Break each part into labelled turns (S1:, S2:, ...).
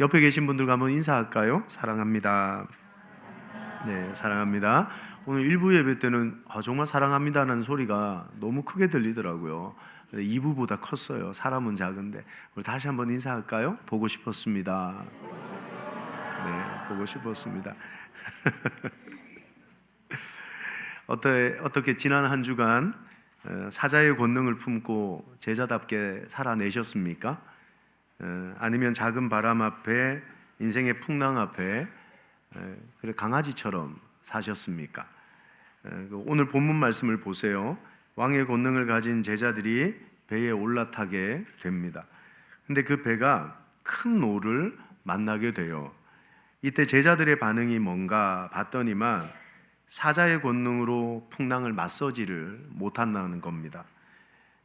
S1: 옆에 계신 분들과 한번 인사할까요? 사랑합니다. 네, 사랑합니다. 오늘 1부 예배 때는 정말 사랑합니다라는 소리가 너무 크게 들리더라고요. 2부보다 컸어요. 사람은 작은데. 우리 다시 한번 인사할까요? 보고 싶었습니다. 네, 보고 싶었습니다. 어떻게 지난 한 주간 사자의 권능을 품고 제자답게 살아내셨습니까? 아니면 작은 바람 앞에, 인생의 풍랑 앞에 그래 강아지처럼 사셨습니까? 오늘 본문 말씀을 보세요. 왕의 권능을 가진 제자들이 배에 올라타게 됩니다. 근데 그 배가 큰 노를 만나게 돼요. 이때 제자들의 반응이 뭔가 봤더니만 사자의 권능으로 풍랑을 맞서지를 못한다는 겁니다.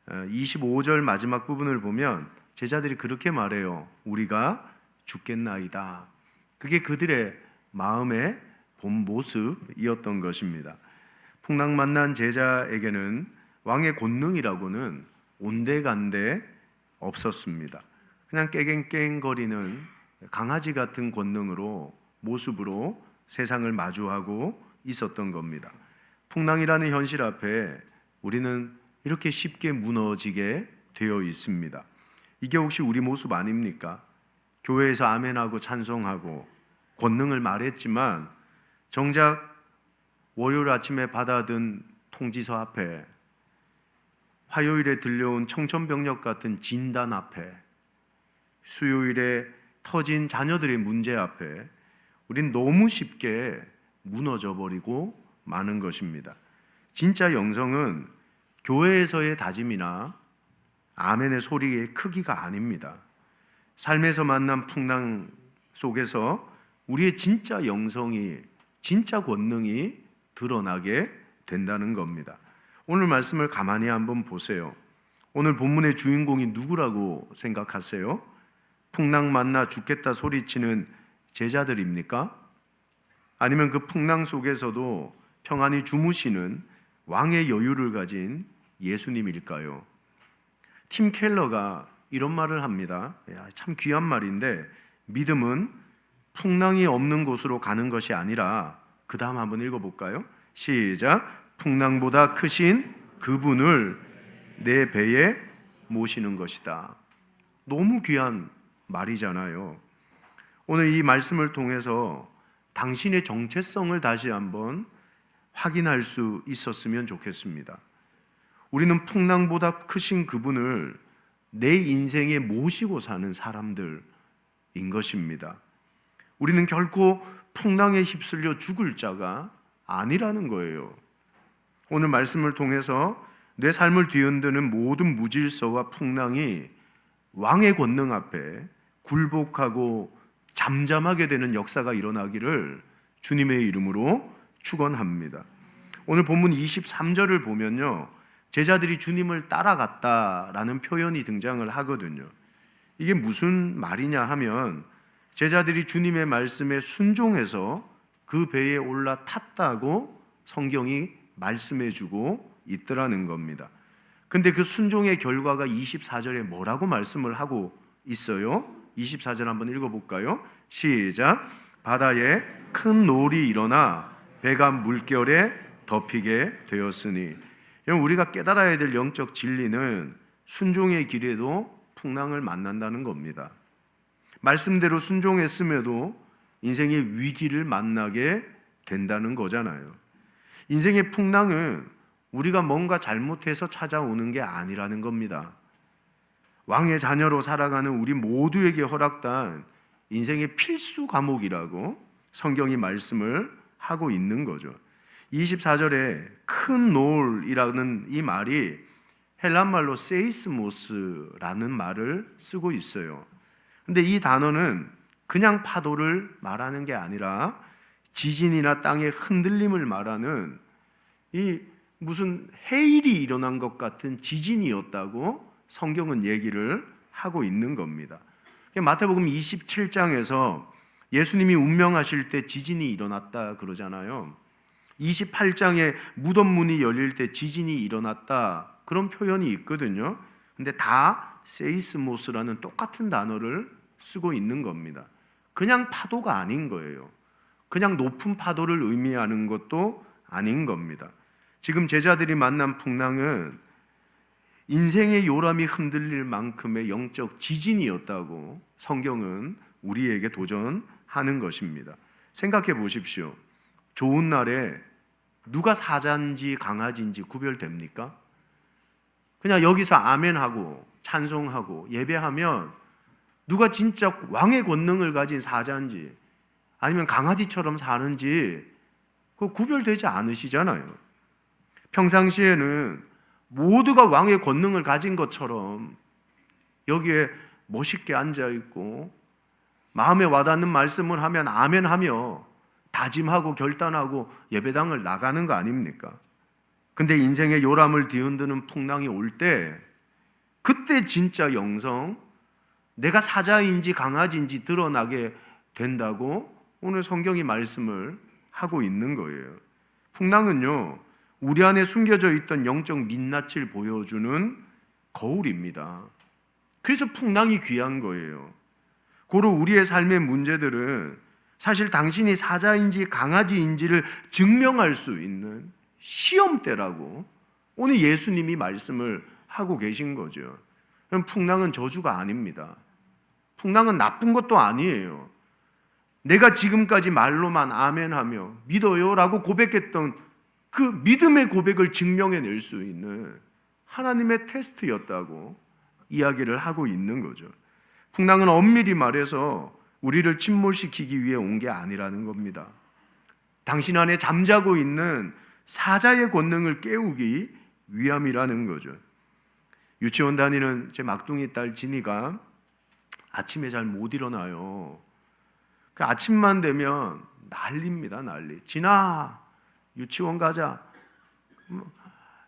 S1: 25절 마지막 부분을 보면 제자들이 그렇게 말해요. 우리가 죽겠나이다. 그게 그들의 마음의 본 모습이었던 것입니다. 풍랑 만난 제자에게는 왕의 권능이라고는 온데간데 없었습니다. 그냥 깨갱깽거리는 강아지 같은 권능으로, 모습으로 세상을 마주하고 있었던 겁니다. 풍랑이라는 현실 앞에 우리는 이렇게 쉽게 무너지게 되어 있습니다. 이게 혹시 우리 모습 아닙니까? 교회에서 아멘하고 찬송하고 권능을 말했지만 정작 월요일 아침에 받아든 통지서 앞에, 화요일에 들려온 청천벽력 같은 진단 앞에, 수요일에 터진 자녀들의 문제 앞에 우린 너무 쉽게 무너져 버리고 마는 것입니다. 진짜 영성은 교회에서의 다짐이나 아멘의 소리의 크기가 아닙니다. 삶에서 만난 풍랑 속에서 우리의 진짜 영성이, 진짜 권능이 드러나게 된다는 겁니다. 오늘 말씀을 가만히 한번 보세요. 오늘 본문의 주인공이 누구라고 생각하세요? 풍랑 만나 죽겠다 소리치는 제자들입니까? 아니면 그 풍랑 속에서도 평안히 주무시는 왕의 여유를 가진 예수님일까요? 팀 켈러가 이런 말을 합니다. 참 귀한 말인데, 믿음은 풍랑이 없는 곳으로 가는 것이 아니라, 그 다음 한번 읽어볼까요? 시작. 풍랑보다 크신 그분을 내 배에 모시는 것이다. 너무 귀한 말이잖아요. 오늘 이 말씀을 통해서 당신의 정체성을 다시 한번 확인할 수 있었으면 좋겠습니다. 우리는 풍랑보다 크신 그분을 내 인생에 모시고 사는 사람들인 것입니다. 우리는 결코 풍랑에 휩쓸려 죽을 자가 아니라는 거예요. 오늘 말씀을 통해서 내 삶을 뒤흔드는 모든 무질서와 풍랑이 왕의 권능 앞에 굴복하고 잠잠하게 되는 역사가 일어나기를 주님의 이름으로 축원합니다. 오늘 본문 23절을 보면요, 제자들이 주님을 따라갔다라는 표현이 등장을 하거든요. 이게 무슨 말이냐 하면 제자들이 주님의 말씀에 순종해서 그 배에 올라탔다고 성경이 말씀해주고 있더라는 겁니다. 근데 그 순종의 결과가 24절에 뭐라고 말씀을 하고 있어요? 24절 한번 읽어볼까요? 시작. 바다에 큰 노을이 일어나 배가 물결에 덮이게 되었으니. 우리가 깨달아야 될 영적 진리는 순종의 길에도 풍랑을 만난다는 겁니다. 말씀대로 순종했음에도 인생의 위기를 만나게 된다는 거잖아요. 인생의 풍랑은 우리가 뭔가 잘못해서 찾아오는 게 아니라는 겁니다. 왕의 자녀로 살아가는 우리 모두에게 허락된 인생의 필수 과목이라고 성경이 말씀을 하고 있는 거죠. 24절에 큰 노을이라는 이 말이 헬란말로 세이스모스라는 말을 쓰고 있어요. 근데 이 단어는 그냥 파도를 말하는 게 아니라 지진이나 땅의 흔들림을 말하는, 이 무슨 해일이 일어난 것 같은 지진이었다고 성경은 얘기를 하고 있는 겁니다. 마태복음 27장에서 예수님이 운명하실 때 지진이 일어났다 그러잖아요. 28장에 무덤 문이 열릴 때 지진이 일어났다, 그런 표현이 있거든요. 근데 다 세이스모스라는 똑같은 단어를 쓰고 있는 겁니다. 그냥 파도가 아닌 거예요. 그냥 높은 파도를 의미하는 것도 아닌 겁니다. 지금 제자들이 만난 풍랑은 인생의 요람이 흔들릴 만큼의 영적 지진이었다고 성경은 우리에게 도전하는 것입니다. 생각해 보십시오. 좋은 날에 누가 사자인지 강아지인지 구별됩니까? 그냥 여기서 아멘하고 찬송하고 예배하면 누가 진짜 왕의 권능을 가진 사자인지 아니면 강아지처럼 사는지 그 구별되지 않으시잖아요. 평상시에는 모두가 왕의 권능을 가진 것처럼 여기에 멋있게 앉아있고 마음에 와닿는 말씀을 하면 아멘하며 다짐하고 결단하고 예배당을 나가는 거 아닙니까? 근데 인생의 요람을 뒤흔드는 풍랑이 올 때 그때 진짜 영성, 내가 사자인지 강아지인지 드러나게 된다고 오늘 성경이 말씀을 하고 있는 거예요. 풍랑은요, 우리 안에 숨겨져 있던 영적 민낯을 보여주는 거울입니다. 그래서 풍랑이 귀한 거예요. 고로 우리의 삶의 문제들은 사실 당신이 사자인지 강아지인지를 증명할 수 있는 시험대라고 오늘 예수님이 말씀을 하고 계신 거죠. 그럼 풍랑은 저주가 아닙니다. 풍랑은 나쁜 것도 아니에요. 내가 지금까지 말로만 아멘하며 믿어요라고 고백했던 그 믿음의 고백을 증명해낼 수 있는 하나님의 테스트였다고 이야기를 하고 있는 거죠. 풍랑은 엄밀히 말해서 우리를 침몰시키기 위해 온 게 아니라는 겁니다. 당신 안에 잠자고 있는 사자의 권능을 깨우기 위함이라는 거죠. 유치원 다니는 제 막둥이 딸 진이가 아침에 잘 못 일어나요. 그 아침만 되면 난리입니다, 난리. 진아, 유치원 가자.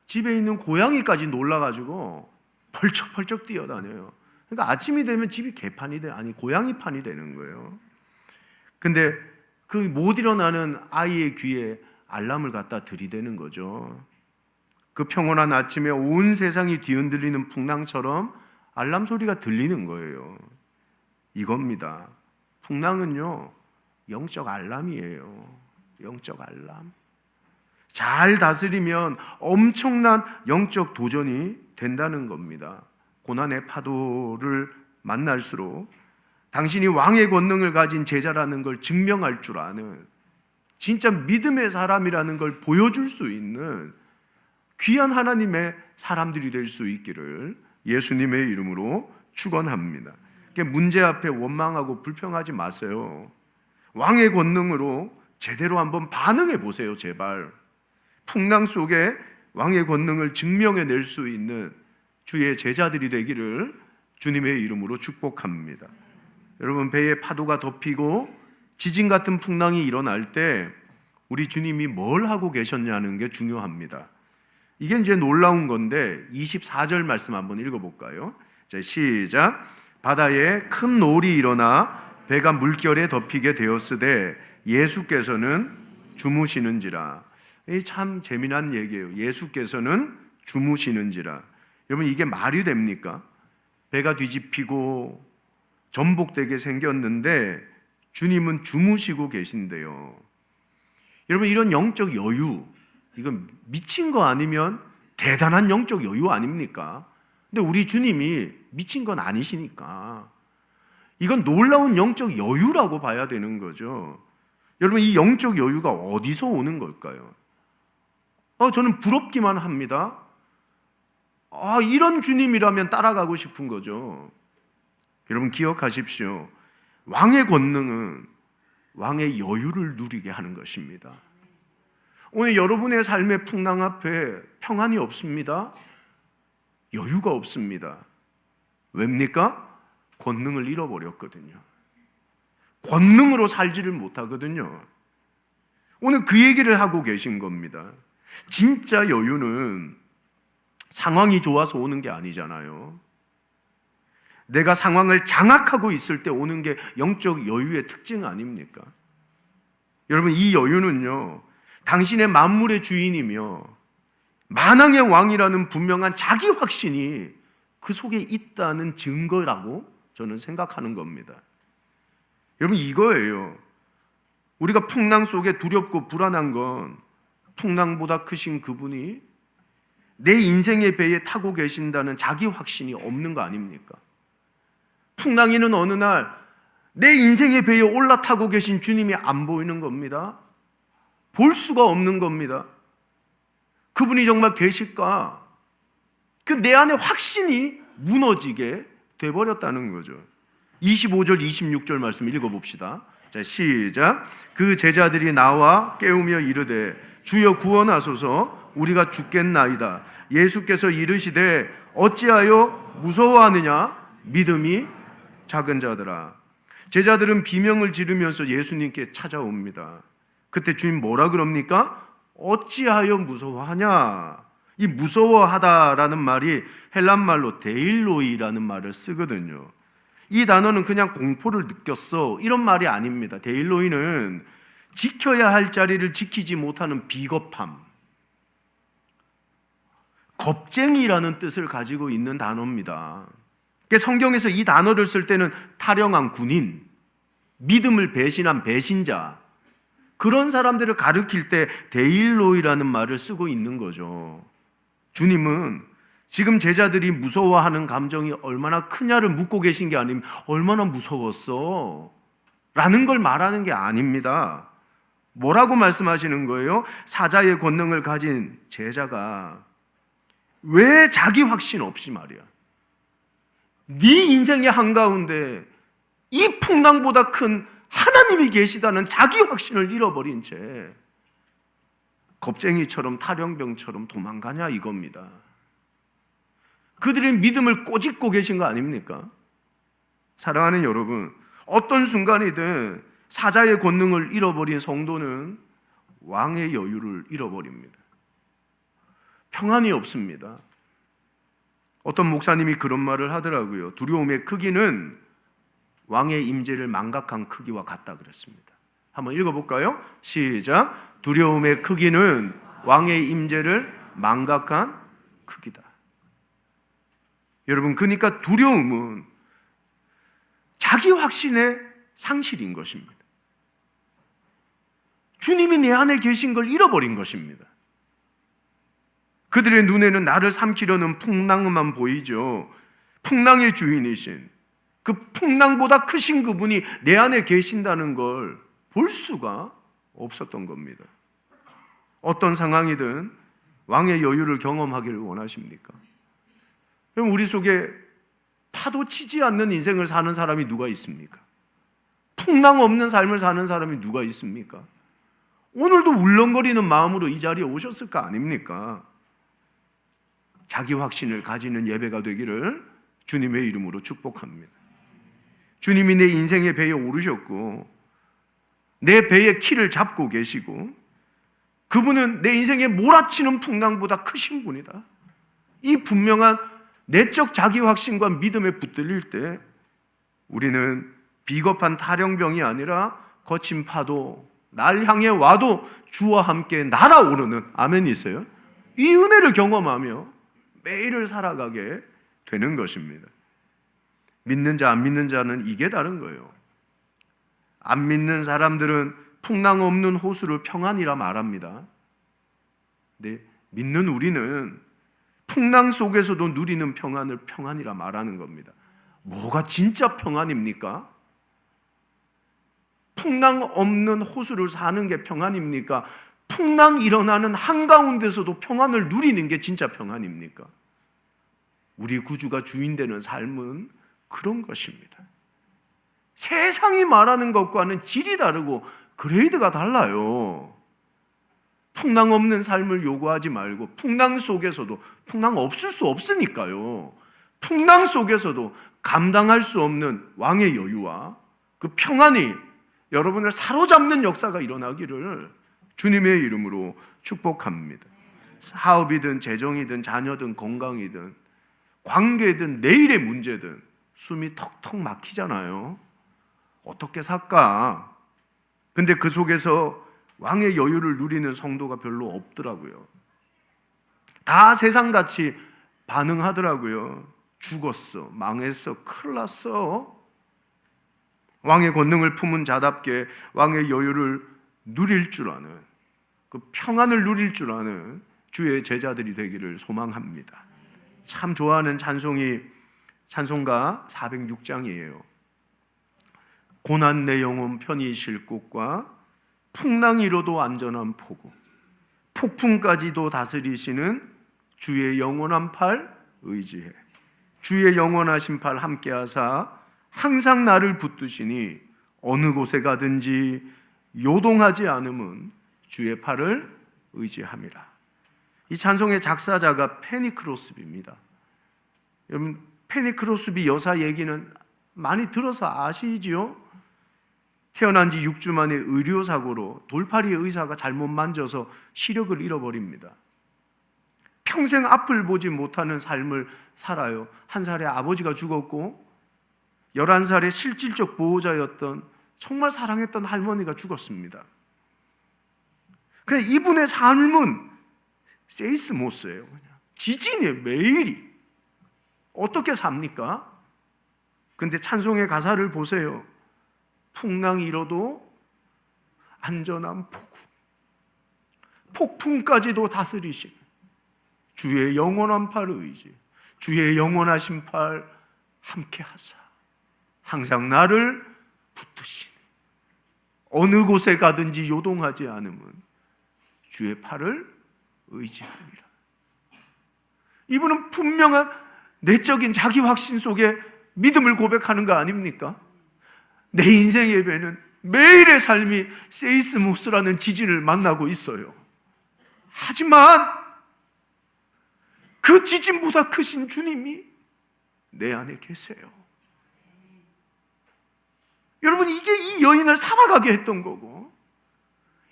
S1: 집에 있는 고양이까지 놀라가지고 펄쩍펄쩍 뛰어다녀요. 그러니까 아침이 되면 집이 개판이 돼, 아니 고양이판이 되는 거예요. 근데 그 못 일어나는 아이의 귀에 알람을 갖다 들이대는 거죠. 그 평온한 아침에 온 세상이 뒤흔들리는 풍랑처럼 알람 소리가 들리는 거예요. 이겁니다. 풍랑은요, 영적 알람이에요. 영적 알람. 잘 다스리면 엄청난 영적 도전이 된다는 겁니다. 고난의 파도를 만날수록 당신이 왕의 권능을 가진 제자라는 걸 증명할 줄 아는 진짜 믿음의 사람이라는 걸 보여줄 수 있는 귀한 하나님의 사람들이 될 수 있기를 예수님의 이름으로 축원합니다. 문제 앞에 원망하고 불평하지 마세요. 왕의 권능으로 제대로 한번 반응해 보세요, 제발. 풍랑 속에 왕의 권능을 증명해낼 수 있는 주의 제자들이 되기를 주님의 이름으로 축복합니다. 여러분, 배에 파도가 덮이고 지진 같은 풍랑이 일어날 때 우리 주님이 뭘 하고 계셨냐는 게 중요합니다. 이게 이제 놀라운 건데 24절 말씀 한번 읽어볼까요? 자, 시작. 바다에 큰 노을이 일어나 배가 물결에 덮이게 되었으되 예수께서는 주무시는지라. 이 참 재미난 얘기예요. 예수께서는 주무시는지라. 여러분, 이게 말이 됩니까? 배가 뒤집히고 전복되게 생겼는데 주님은 주무시고 계신데요. 여러분, 이런 영적 여유, 이건 미친 거 아니면 대단한 영적 여유 아닙니까? 근데 우리 주님이 미친 건 아니시니까 이건 놀라운 영적 여유라고 봐야 되는 거죠. 여러분, 이 영적 여유가 어디서 오는 걸까요? 저는 부럽기만 합니다. 이런 주님이라면 따라가고 싶은 거죠. 여러분, 기억하십시오. 왕의 권능은 왕의 여유를 누리게 하는 것입니다. 오늘 여러분의 삶의 풍랑 앞에 평안이 없습니다. 여유가 없습니다. 왜입니까? 권능을 잃어버렸거든요. 권능으로 살지를 못하거든요. 오늘 그 얘기를 하고 계신 겁니다. 진짜 여유는 상황이 좋아서 오는 게 아니잖아요. 내가 상황을 장악하고 있을 때 오는 게 영적 여유의 특징 아닙니까? 여러분, 이 여유는요, 당신의 만물의 주인이며 만왕의 왕이라는 분명한 자기 확신이 그 속에 있다는 증거라고 저는 생각하는 겁니다. 여러분, 이거예요. 우리가 풍랑 속에 두렵고 불안한 건 풍랑보다 크신 그분이 내 인생의 배에 타고 계신다는 자기 확신이 없는 거 아닙니까? 풍랑이는 어느 날 내 인생의 배에 올라타고 계신 주님이 안 보이는 겁니다. 볼 수가 없는 겁니다. 그분이 정말 계실까? 그 내 안에 확신이 무너지게 돼버렸다는 거죠. 25절 26절 말씀 읽어봅시다. 자, 시작. 그 제자들이 나와 깨우며 이르되 주여 구원하소서, 우리가 죽겠나이다. 예수께서 이르시되 어찌하여 무서워하느냐? 믿음이 작은 자들아. 제자들은 비명을 지르면서 예수님께 찾아옵니다. 그때 주님 뭐라 그럽니까? 어찌하여 무서워하냐? 이 무서워하다라는 말이 헬란 말로 데일로이라는 말을 쓰거든요. 이 단어는 그냥 공포를 느꼈어 이런 말이 아닙니다. 데일로이는 지켜야 할 자리를 지키지 못하는 비겁함, 겁쟁이라는 뜻을 가지고 있는 단어입니다. 성경에서 이 단어를 쓸 때는 타령한 군인, 믿음을 배신한 배신자, 그런 사람들을 가리킬 때 데일로이라는 말을 쓰고 있는 거죠. 주님은 지금 제자들이 무서워하는 감정이 얼마나 크냐를 묻고 계신 게 아니면 얼마나 무서웠어? 라는 걸 말하는 게 아닙니다. 뭐라고 말씀하시는 거예요? 사자의 권능을 가진 제자가 왜 자기 확신 없이 말이야, 네 인생의 한가운데 이 풍랑보다 큰 하나님이 계시다는 자기 확신을 잃어버린 채 겁쟁이처럼 타령병처럼 도망가냐 이겁니다. 그들의 믿음을 꼬집고 계신 거 아닙니까? 사랑하는 여러분, 어떤 순간이든 사자의 권능을 잃어버린 성도는 왕의 여유를 잃어버립니다. 평안이 없습니다. 어떤 목사님이 그런 말을 하더라고요. 두려움의 크기는 왕의 임재를 망각한 크기와 같다 그랬습니다. 한번 읽어볼까요? 시작. 두려움의 크기는 왕의 임재를 망각한 크기다. 여러분, 그러니까 두려움은 자기 확신의 상실인 것입니다. 주님이 내 안에 계신 걸 잃어버린 것입니다. 그들의 눈에는 나를 삼키려는 풍랑만 보이죠. 풍랑의 주인이신, 그 풍랑보다 크신 그분이 내 안에 계신다는 걸 볼 수가 없었던 겁니다. 어떤 상황이든 왕의 여유를 경험하기를 원하십니까? 그럼 우리 속에 파도 치지 않는 인생을 사는 사람이 누가 있습니까? 풍랑 없는 삶을 사는 사람이 누가 있습니까? 오늘도 울렁거리는 마음으로 이 자리에 오셨을 거 아닙니까? 자기 확신을 가지는 예배가 되기를 주님의 이름으로 축복합니다. 주님이 내 인생의 배에 오르셨고 내 배의 키를 잡고 계시고 그분은 내 인생의 몰아치는 풍랑보다 크신 분이다. 이 분명한 내적 자기 확신과 믿음에 붙들릴 때 우리는 비겁한 타령병이 아니라 거친 파도, 날 향해 와도 주와 함께 날아오르는, 아멘이세요? 이 은혜를 경험하며 매일을 살아가게 되는 것입니다. 믿는 자, 안 믿는 자는 이게 다른 거예요. 안 믿는 사람들은 풍랑 없는 호수를 평안이라 말합니다. 근데 믿는 우리는 풍랑 속에서도 누리는 평안을 평안이라 말하는 겁니다. 뭐가 진짜 평안입니까? 풍랑 없는 호수를 사는 게 평안입니까? 풍랑 일어나는 한가운데서도 평안을 누리는 게 진짜 평안입니까? 우리 구주가 주인 되는 삶은 그런 것입니다. 세상이 말하는 것과는 질이 다르고 그레이드가 달라요. 풍랑 없는 삶을 요구하지 말고 풍랑 속에서도, 풍랑 없을 수 없으니까요, 풍랑 속에서도 감당할 수 없는 왕의 여유와 그 평안이 여러분을 사로잡는 역사가 일어나기를 주님의 이름으로 축복합니다. 사업이든 재정이든 자녀든 건강이든 관계든 내일의 문제든 숨이 턱턱 막히잖아요. 어떻게 살까? 근데 그 속에서 왕의 여유를 누리는 성도가 별로 없더라고요. 다 세상같이 반응하더라고요. 죽었어, 망했어, 큰일 났어. 왕의 권능을 품은 자답게 왕의 여유를 누릴 줄 아는, 그 평안을 누릴 줄 아는 주의 제자들이 되기를 소망합니다. 참 좋아하는 찬송이 찬송가 406장이에요. 고난 내 영혼 편히 쉴 곳과 풍랑이로도 안전한 포구, 폭풍까지도 다스리시는 주의 영원한 팔 의지해. 주의 영원하신 팔 함께하사 항상 나를 붙드시니 어느 곳에 가든지 요동하지 않음은 주의 팔을 의지함이라. 이 찬송의 작사자가 페니 크로스비입니다. 여러분, 페니 크로스비 여사 얘기는 많이 들어서 아시지요? 태어난 지 6주 만에 의료사고로 돌팔이의 의사가 잘못 만져서 시력을 잃어버립니다. 평생 앞을 보지 못하는 삶을 살아요. 한 살에 아버지가 죽었고 11살에 실질적 보호자였던 정말 사랑했던 할머니가 죽었습니다. 그냥 이분의 삶은 세이스모스예요. 지진이에요. 매일이. 어떻게 삽니까? 근데 찬송의 가사를 보세요. 풍랑이 일어도 안전한 포구, 폭풍까지도 다스리신 주의 영원한 팔 의지, 주의 영원하신 팔 함께 하사 항상 나를 붙드시니 어느 곳에 가든지 요동하지 않음은 주의 팔을 의지합니다. 이분은 분명한 내적인 자기 확신 속에 믿음을 고백하는 거 아닙니까? 내 인생 예배는 매일의 삶이 세이스모스라는 지진을 만나고 있어요. 하지만 그 지진보다 크신 주님이 내 안에 계세요. 여러분, 이게 이 여인을 살아가게 했던 거고,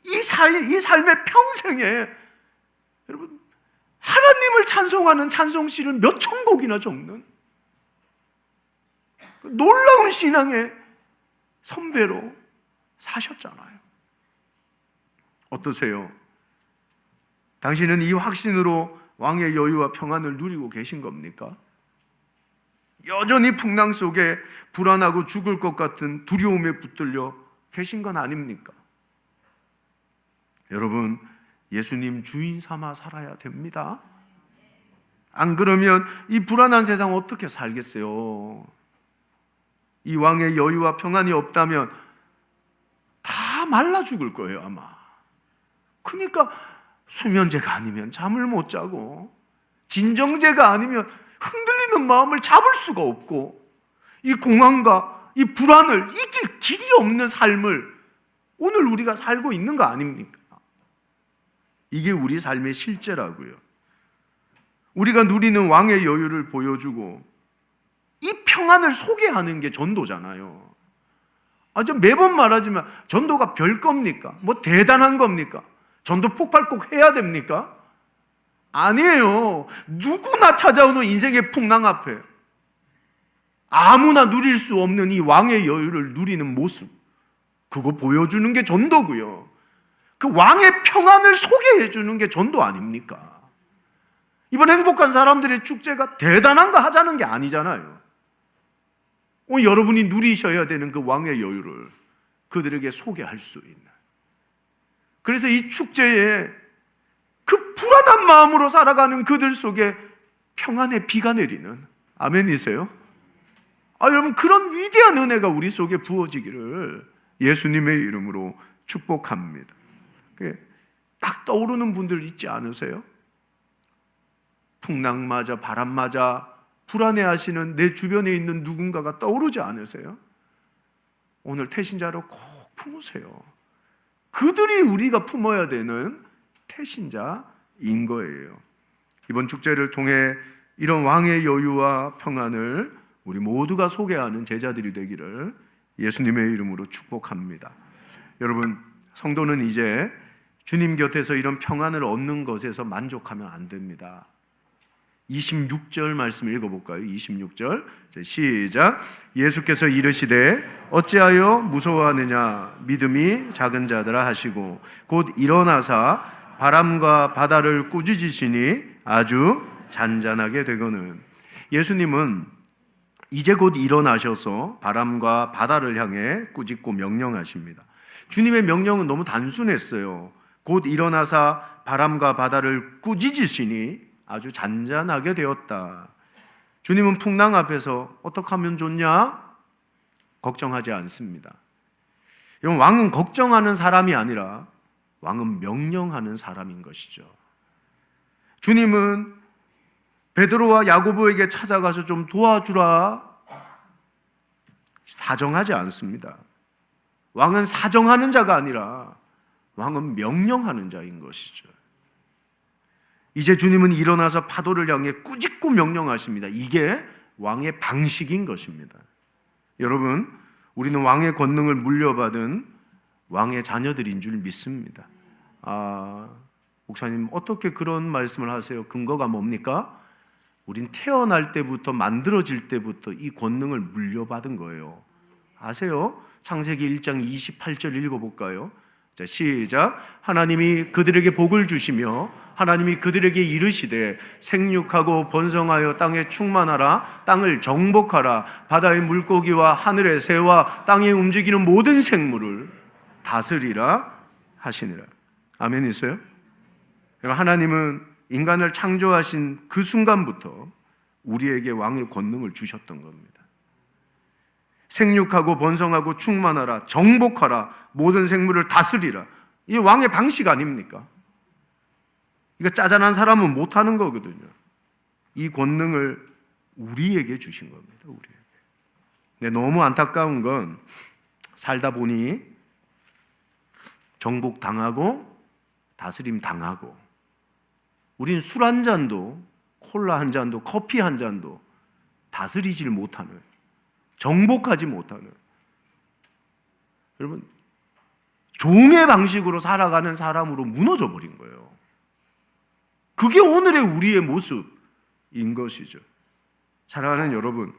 S1: 이 삶의 평생에 여러분 하나님을 찬송하는 찬송시를 몇천 곡이나 적는 놀라운 신앙의 선배로 사셨잖아요. 어떠세요? 당신은 이 확신으로 왕의 여유와 평안을 누리고 계신 겁니까? 여전히 풍랑 속에 불안하고 죽을 것 같은 두려움에 붙들려 계신 건 아닙니까? 여러분, 예수님 주인 삼아 살아야 됩니다. 안 그러면 이 불안한 세상 어떻게 살겠어요? 이 왕의 여유와 평안이 없다면 다 말라 죽을 거예요, 아마. 그러니까 수면제가 아니면 잠을 못 자고, 진정제가 아니면 흔들리는 마음을 잡을 수가 없고, 이 공황과 이 불안을 이길 길이 없는 삶을 오늘 우리가 살고 있는 거 아닙니까? 이게 우리 삶의 실제라고요. 우리가 누리는 왕의 여유를 보여주고 이 평안을 소개하는 게 전도잖아요. 저 매번 말하지만 전도가 별 겁니까? 뭐 대단한 겁니까? 전도 폭발 꼭 해야 됩니까? 아니에요. 누구나 찾아오는 인생의 풍랑 앞에 아무나 누릴 수 없는 이 왕의 여유를 누리는 모습, 그거 보여주는 게 전도고요. 그 왕의 평안을 소개해 주는 게 전도 아닙니까? 이번 행복한 사람들의 축제가 대단한 거 하자는 게 아니잖아요. 오늘 여러분이 누리셔야 되는 그 왕의 여유를 그들에게 소개할 수 있는. 그래서 이 축제에 그 불안한 마음으로 살아가는 그들 속에 평안의 비가 내리는, 아멘이세요? 여러분, 그런 위대한 은혜가 우리 속에 부어지기를 예수님의 이름으로 축복합니다. 딱 떠오르는 분들 있지 않으세요? 풍랑 맞아, 바람 맞아 불안해하시는 내 주변에 있는 누군가가 떠오르지 않으세요? 오늘 태신자로 꼭 품으세요. 그들이 우리가 품어야 되는 태신자인 거예요. 이번 축제를 통해 이런 왕의 여유와 평안을 우리 모두가 소개하는 제자들이 되기를 예수님의 이름으로 축복합니다. 여러분, 성도는 이제 주님 곁에서 이런 평안을 얻는 것에서 만족하면 안 됩니다. 26절 말씀 읽어볼까요? 26절 시작. 예수께서 이르시되 어찌하여 무서워하느냐, 믿음이 작은 자들아 하시고 곧 일어나사 바람과 바다를 꾸짖으시니 아주 잔잔하게 되거늘. 예수님은 이제 곧 일어나셔서 바람과 바다를 향해 꾸짖고 명령하십니다. 주님의 명령은 너무 단순했어요. 곧 일어나사 바람과 바다를 꾸짖으시니 아주 잔잔하게 되었다. 주님은 풍랑 앞에서 어떻게 하면 좋냐? 걱정하지 않습니다. 여러분, 왕은 걱정하는 사람이 아니라 왕은 명령하는 사람인 것이죠. 주님은 베드로와 야고보에게 찾아가서 좀 도와주라 사정하지 않습니다. 왕은 사정하는 자가 아니라 왕은 명령하는 자인 것이죠. 이제 주님은 일어나서 파도를 향해 꾸짖고 명령하십니다. 이게 왕의 방식인 것입니다. 여러분, 우리는 왕의 권능을 물려받은 왕의 자녀들인 줄 믿습니다. 목사님 어떻게 그런 말씀을 하세요? 근거가 뭡니까? 우린 태어날 때부터 만들어질 때부터 이 권능을 물려받은 거예요. 아세요? 창세기 1장 28절 읽어볼까요? 자, 시작. 하나님이 그들에게 복을 주시며 하나님이 그들에게 이르시되 생육하고 번성하여 땅에 충만하라, 땅을 정복하라, 바다의 물고기와 하늘의 새와 땅에 움직이는 모든 생물을 다스리라 하시니라. 아멘 있어요? 하나님은 인간을 창조하신 그 순간부터 우리에게 왕의 권능을 주셨던 겁니다. 생육하고 번성하고 충만하라, 정복하라, 모든 생물을 다스리라. 이게 왕의 방식 아닙니까? 이거 짜잔한 사람은 못하는 거거든요. 이 권능을 우리에게 주신 겁니다. 우리에게. 근데 너무 안타까운 건 살다 보니 정복당하고 다스림 당하고, 우린 술 한 잔도, 콜라 한 잔도, 커피 한 잔도 다스리질 못하는, 정복하지 못하는, 여러분 종의 방식으로 살아가는 사람으로 무너져 버린 거예요. 그게 오늘의 우리의 모습인 것이죠. 사랑하는 여러분,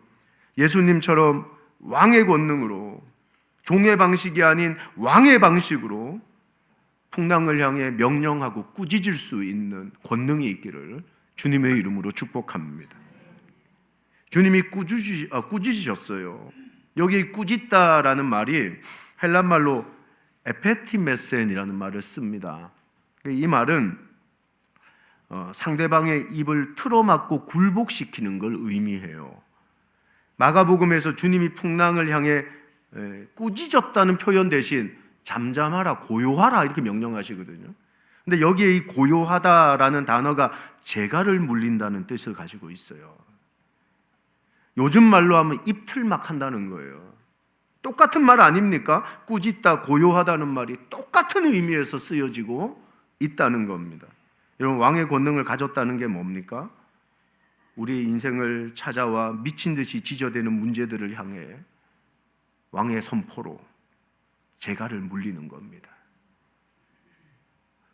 S1: 예수님처럼 왕의 권능으로, 종의 방식이 아닌 왕의 방식으로 풍랑을 향해 명령하고 꾸짖을 수 있는 권능이 있기를 주님의 이름으로 축복합니다. 주님이 꾸짖으셨어요. 여기 꾸짖다라는 말이 헬란말로 에페티메센이라는 말을 씁니다. 이 말은 상대방의 입을 틀어막고 굴복시키는 걸 의미해요. 마가복음에서 주님이 풍랑을 향해 꾸짖었다는 표현 대신 잠잠하라, 고요하라 이렇게 명령하시거든요. 근데 여기에 이 고요하다라는 단어가 재갈을 물린다는 뜻을 가지고 있어요. 요즘 말로 하면 입틀막 한다는 거예요. 똑같은 말 아닙니까? 꾸짖다, 고요하다는 말이 똑같은 의미에서 쓰여지고 있다는 겁니다. 여러분, 왕의 권능을 가졌다는 게 뭡니까? 우리의 인생을 찾아와 미친 듯이 지저대는 문제들을 향해 왕의 선포로 재갈을 물리는 겁니다.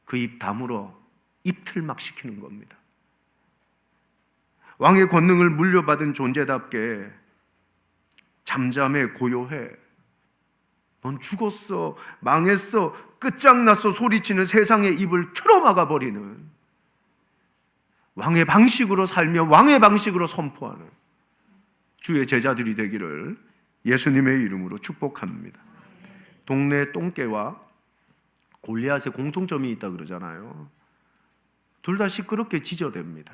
S1: 그 입 다물어 입틀막 시키는 겁니다. 왕의 권능을 물려받은 존재답게 잠잠해, 고요해. 넌 죽었어, 망했어, 끝장났어 소리치는 세상의 입을 틀어막아 버리는, 왕의 방식으로 살며 왕의 방식으로 선포하는 주의 제자들이 되기를 예수님의 이름으로 축복합니다. 동네 똥개와 골리앗의 공통점이 있다 그러잖아요. 둘 다 시끄럽게 짖어댑니다.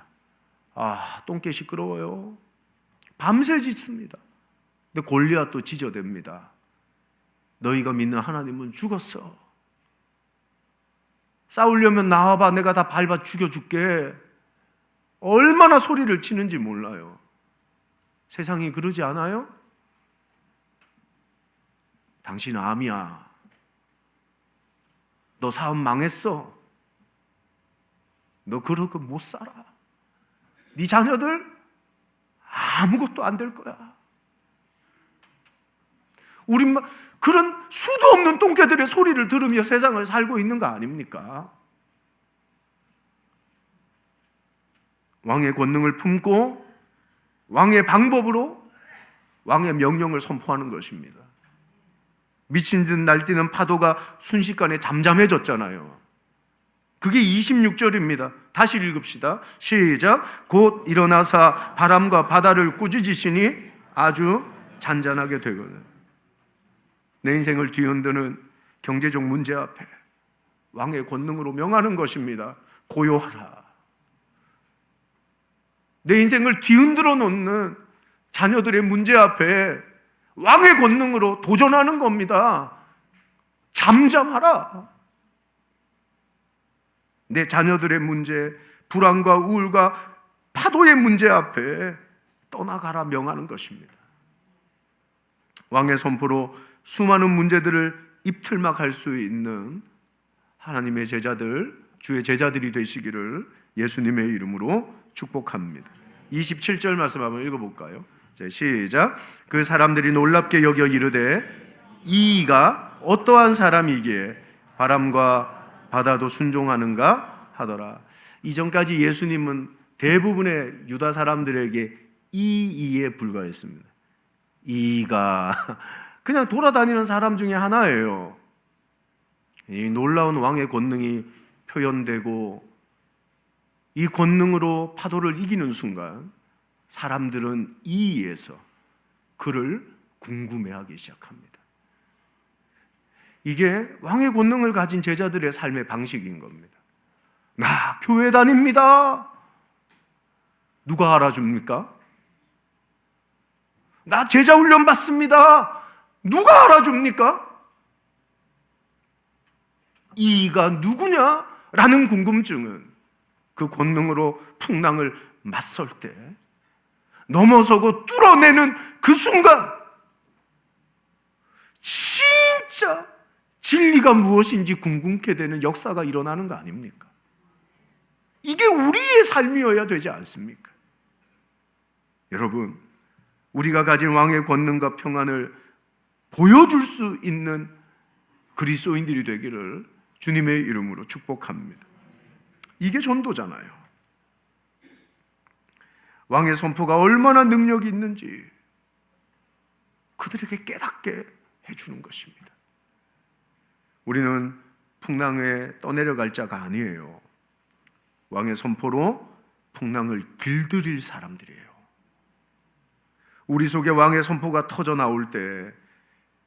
S1: 똥개 시끄러워요. 밤새 짖습니다. 근데 골리앗도 짖어댑니다. 너희가 믿는 하나님은 죽었어. 싸우려면 나와봐, 내가 다 밟아 죽여줄게. 얼마나 소리를 치는지 몰라요. 세상이 그러지 않아요? 당신 암이야. 너 사업 망했어. 너 그러고 못 살아. 네 자녀들 아무것도 안 될 거야. 우린 그런 수도 없는 똥개들의 소리를 들으며 세상을 살고 있는 거 아닙니까? 왕의 권능을 품고 왕의 방법으로 왕의 명령을 선포하는 것입니다. 미친 듯 날뛰는 파도가 순식간에 잠잠해졌잖아요. 그게 26절입니다. 다시 읽읍시다. 시작. 곧 일어나사 바람과 바다를 꾸짖으시니 아주 잔잔하게 되거든. 내 인생을 뒤흔드는 경제적 문제 앞에 왕의 권능으로 명하는 것입니다. 고요하라. 내 인생을 뒤흔들어 놓는 자녀들의 문제 앞에 왕의 권능으로 도전하는 겁니다. 잠잠하라. 내 자녀들의 문제, 불안과 우울과 파도의 문제 앞에 떠나가라 명하는 것입니다. 왕의 선포로 수많은 문제들을 입틀막할 수 있는 하나님의 제자들, 주의 제자들이 되시기를 예수님의 이름으로 축복합니다. 27절 말씀 한번 읽어볼까요? 시작. 그 사람들이 놀랍게 여겨 이르되 이가 어떠한 사람이기에 바람과 바다도 순종하는가 하더라. 이전까지 예수님은 대부분의 유다 사람들에게 이에 불과했습니다. 이가 그냥 돌아다니는 사람 중에 하나예요. 이 놀라운 왕의 권능이 표현되고 이 권능으로 파도를 이기는 순간 사람들은 이에서 그를 궁금해하기 시작합니다. 이게 왕의 권능을 가진 제자들의 삶의 방식인 겁니다. 나 교회 다닙니다. 누가 알아줍니까? 나 제자 훈련 받습니다. 누가 알아줍니까? 이가 누구냐라는 궁금증은 그 권능으로 풍랑을 맞설 때 넘어서고 뚫어내는 그 순간 진짜 진리가 무엇인지 궁금케 되는 역사가 일어나는 거 아닙니까? 이게 우리의 삶이어야 되지 않습니까? 여러분, 우리가 가진 왕의 권능과 평안을 보여줄 수 있는 그리스도인들이 되기를 주님의 이름으로 축복합니다. 이게 전도잖아요. 왕의 선포가 얼마나 능력이 있는지 그들에게 깨닫게 해주는 것입니다. 우리는 풍랑에 떠내려갈 자가 아니에요. 왕의 선포로 풍랑을 길들일 사람들이에요. 우리 속에 왕의 선포가 터져 나올 때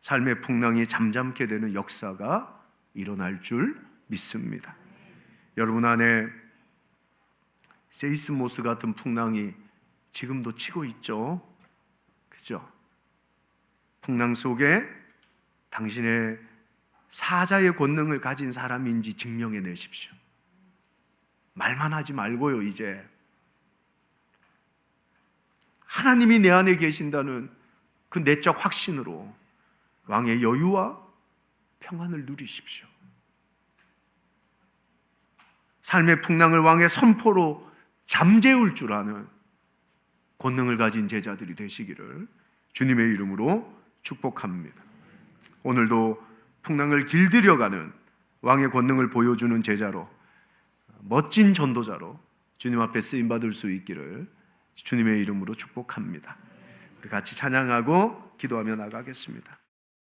S1: 삶의 풍랑이 잠잠게 되는 역사가 일어날 줄 믿습니다. 여러분 안에 세이스모스 같은 풍랑이 지금도 치고 있죠? 그죠? 풍랑 속에 당신의 사자의 권능을 가진 사람인지 증명해 내십시오. 말만 하지 말고요. 이제 하나님이 내 안에 계신다는 그 내적 확신으로 왕의 여유와 평안을 누리십시오. 삶의 풍랑을 왕의 선포로 잠재울 줄 아는 권능을 가진 제자들이 되시기를 주님의 이름으로 축복합니다. 오늘도 풍랑을 길들여가는 왕의 권능을 보여주는 제자로, 멋진 전도자로 주님 앞에 쓰임받을 수 있기를 주님의 이름으로 축복합니다. 우리 같이 찬양하고 기도하며 나가겠습니다.